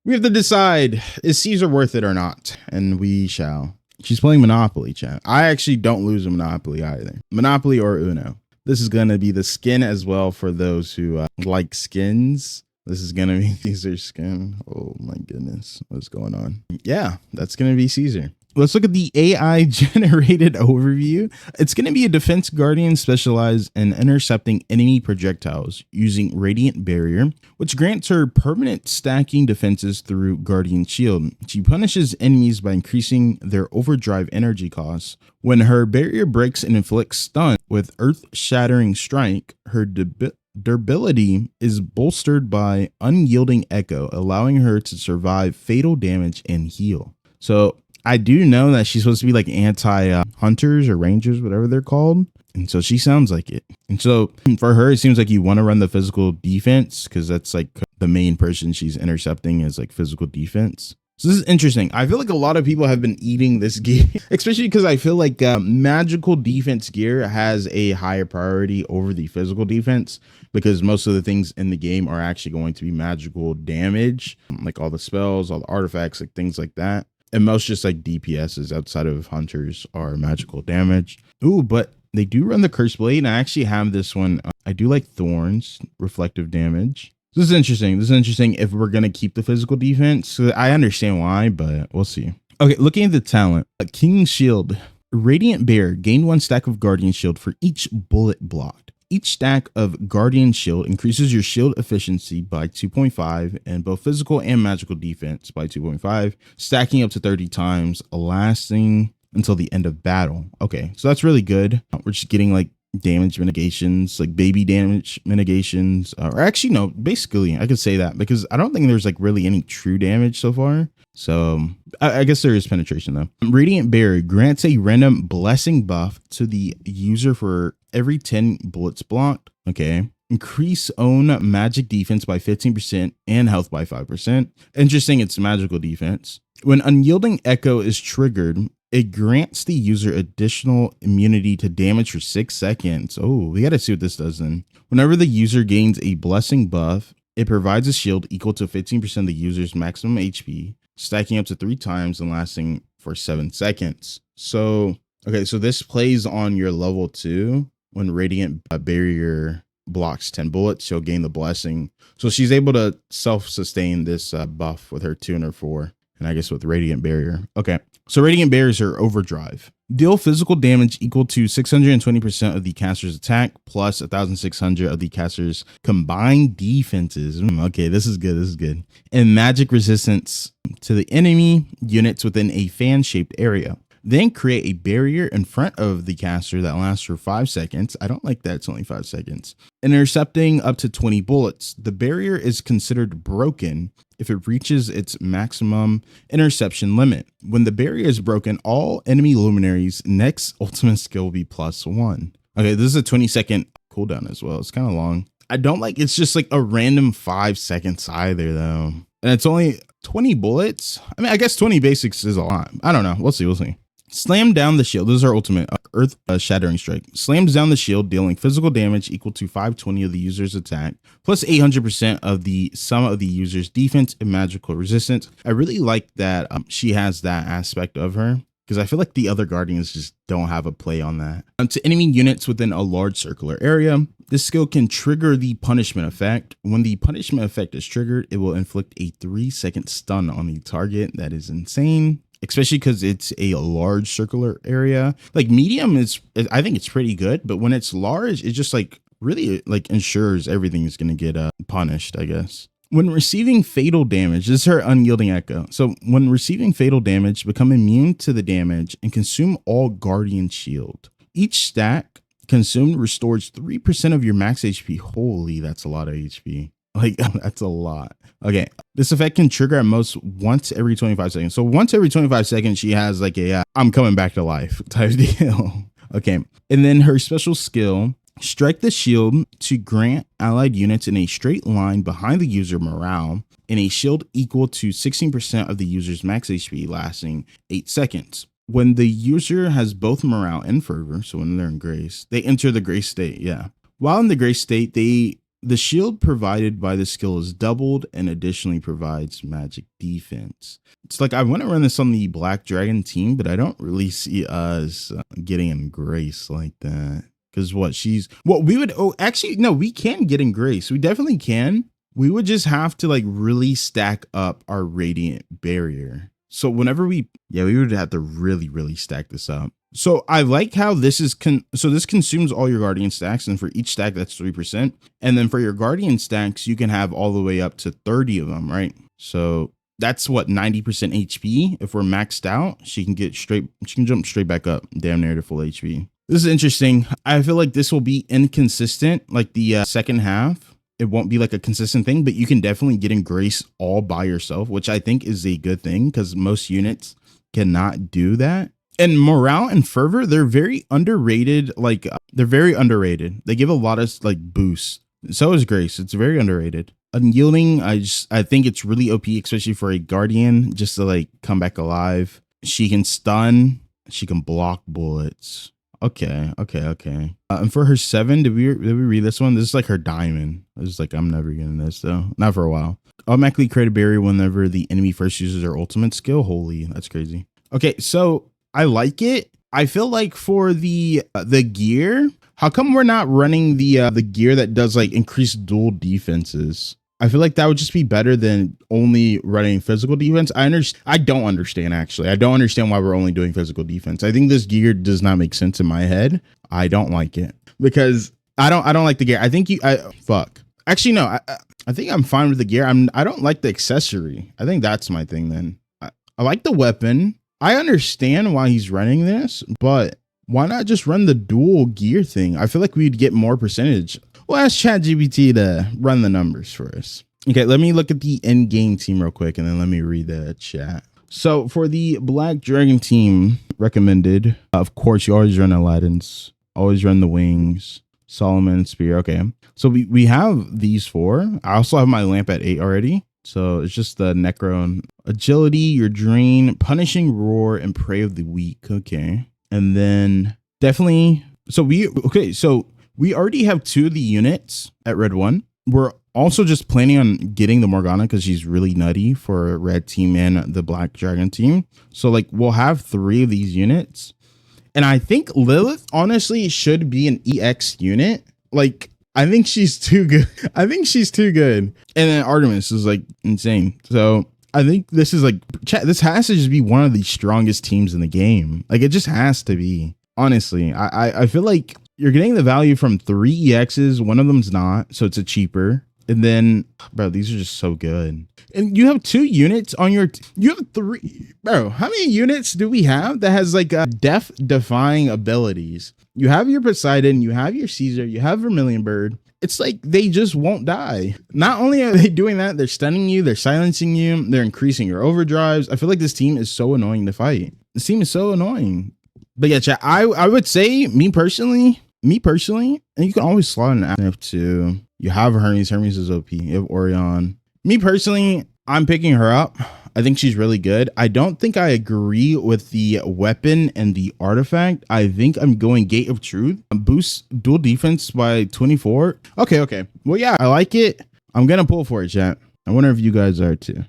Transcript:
We have to decide, is Caesar worth it or not? And we shall. She's playing Monopoly, chat. I actually don't lose a Monopoly either. Monopoly or Uno. This is going to be the skin as well for those who like skins. This is going to be Caesar's skin. Oh my goodness. What's going on? Yeah, that's going to be Caesar. Let's look at the AI generated overview. It's going to be a defense guardian specialized in intercepting enemy projectiles using Radiant Barrier, which grants her permanent stacking defenses through Guardian Shield. She punishes enemies by increasing their overdrive energy costs. When her barrier breaks and inflicts stun with Earth Shattering Strike, her durability is bolstered by Unyielding Echo, allowing her to survive fatal damage and heal. So I do know that she's supposed to be like anti-hunters or rangers, whatever they're called. And so she sounds like it. And so for her, it seems like you want to run the physical defense because that's like the main person she's intercepting is like physical defense. So this is interesting. I feel like a lot of people have been eating this gear, especially because I feel like magical defense gear has a higher priority over the physical defense because most of the things in the game are actually going to be magical damage, like all the spells, all the artifacts, like things like that. And most just like DPSs outside of hunters are magical damage. Ooh, but they do run the curse blade. And I actually have this one. I do like thorns, reflective damage. This is interesting. This is interesting if we're going to keep the physical defense. So I understand why, but we'll see. Okay, looking at the talent. King's Shield. Radiant Bear. Gain 1 stack of Guardian Shield for each bullet blocked. Each stack of Guardian Shield increases your shield efficiency by 2.5 and both physical and magical defense by 2.5, stacking up to 30 times, lasting until the end of battle. Okay, so that's really good. We're just getting like damage mitigations, like baby damage mitigations, or actually no, basically I could say that because I don't think there's like really any true damage so far. So I guess there is penetration though. Radiant Barrier grants a random blessing buff to the user for every 10 bullets blocked. Okay. Increase own magic defense by 15% and health by 5%. Interesting, it's magical defense. When Unyielding Echo is triggered, it grants the user additional immunity to damage for 6 seconds. Oh, we gotta see what this does then. Whenever the user gains a blessing buff, it provides a shield equal to 15% of the user's maximum HP, stacking up to 3 times and lasting for 7 seconds. So, okay, so this plays on your level 2. When Radiant Barrier blocks 10 bullets, she'll gain the blessing. So she's able to self-sustain this buff with her 2 and her 4. And I guess with Radiant Barrier. Okay, so Radiant Barriers are Overdrive. Deal physical damage equal to 620% of the caster's attack plus 1,600 of the caster's combined defenses. Okay, this is good. This is good. And magic resistance to the enemy units within a fan-shaped area. Then create a barrier in front of the caster that lasts for 5 seconds. I don't like that. It's only 5 seconds. Intercepting up to 20 bullets. The barrier is considered broken if it reaches its maximum interception limit. When the barrier is broken, all enemy luminaries' next ultimate skill will be +1. Okay, this is a 20-second cooldown as well. It's kind of long. I don't like it's just like a random 5 seconds either, though. And it's only 20 bullets. I mean, I guess 20 basics is a lot. I don't know. We'll see. We'll see. Slam down the shield. This is our ultimate Earth Shattering Strike. Slams down the shield, dealing physical damage equal to 520 of the user's attack, plus 800% of the sum of the user's defense and magical resistance. I really like that she has that aspect of her because I feel like the other Guardians just don't have a play on that. To enemy units within a large circular area, this skill can trigger the punishment effect. When the punishment effect is triggered, it will inflict a 3-second stun on the target. That is insane. Especially because it's a large circular area. Like medium I think it's pretty good, but when it's large, it just like really like ensures everything is going to get punished, I guess. When receiving fatal damage, this is her Unyielding Echo. So when receiving fatal damage, become immune to the damage and consume all Guardian Shield. Each stack consumed restores 3% of your max HP. Holy, that's a lot of HP. Like, that's a lot. Okay, this effect can trigger at most once every 25 seconds. So once every 25 seconds, she has like a I'm coming back to life type deal. Okay, and then her special skill, strike the shield to grant allied units in a straight line behind the user morale and a shield equal to 16% of the user's max HP lasting 8 seconds. When the user has both morale and fervor, so when they're in grace, they enter the grace state, yeah. While in the grace state, they The shield provided by the skill is doubled and additionally provides magic defense. It's like I want to run this on the Black Dragon team, but I don't really see us getting in Grace like that. Because we would, actually, no, we can get in Grace. We definitely can. We would just have to like really stack up our Radiant Barrier. So whenever we would have to really, really stack this up. So I like how this is, so this consumes all your Guardian stacks, and for each stack, that's 3%. And then for your Guardian stacks, you can have all the way up to 30 of them, right? So that's what, 90% HP. If we're maxed out, she can jump straight back up, damn near to full HP. This is interesting. I feel like this will be inconsistent, like the second half. It won't be like a consistent thing, but you can definitely get in Grace all by yourself, which I think is a good thing because most units cannot do that. And Morale and Fervor, they're very underrated. Like they're very underrated. They give a lot of like boosts. So is Grace. It's very underrated. Unyielding, I think it's really OP, especially for a Guardian, just to like come back alive. She can stun. She can block bullets. Okay. And for her 7, did we read this one? This is like her diamond. I was like, I'm never getting this though. Not for a while. Automatically create a barrier whenever the enemy first uses their ultimate skill. Holy, that's crazy. Okay, so I like it. I feel like for the gear, how come we're not running the gear that does like increased dual defenses? I feel like that would just be better than only running physical defense. I don't understand, actually. I don't understand why we're only doing physical defense. I think this gear does not make sense in my head. I don't like it because I don't like the gear. I think Actually, no, I think I'm fine with the gear. I don't like the accessory. I think that's my thing then. I like the weapon. I understand why he's running this, but why not just run the dual gear thing? I feel like we'd get more percentage. We'll ask ChatGPT to run the numbers for us. Okay, let me look at the end game team real quick, and then let me read the chat. So for the Black Dragon team recommended, of course, you always run the Lightens, always run the Wings, Solomon, Spear. Okay, so we have these 4. I also have my lamp at 8 already. So it's just the Necro and Agility, your Drain, Punishing Roar, and Prey of the Weak. Okay. And then definitely, so we already have 2 of the units at Red 1. We're also just planning on getting the Morgana because she's really nutty for Red team and the Black Dragon team. So like we'll have 3 of these units. And I think Lilith honestly should be an EX unit. Like, I think she's too good. And then Artemis is like insane. So I think this is like, this has to just be one of the strongest teams in the game. Like it just has to be. Honestly, I feel like you're getting the value from 3 EXs. One of them's not, so it's a cheaper. And then, bro, these are just so good. And you have 2 units on your, you have 3, bro. How many units do we have that has like death defying abilities? You have your Poseidon, you have your Caesar, you have Vermilion Bird. It's like they just won't die. Not only are they doing that, they're stunning you, they're silencing you, they're increasing your overdrives. I feel like this team is so annoying to fight. This team is so annoying. But yeah, chat, I would say me personally, and you can always slot an active too. You have Hermes. Hermes is OP. You have Orion. Me personally, I'm picking her up. I think she's really good. I don't think I agree with the weapon and the artifact. I think I'm going Gate of Truth. Boost dual defense by 24. Okay. Well, yeah, I like it. I'm going to pull for it, chat. I wonder if you guys are too.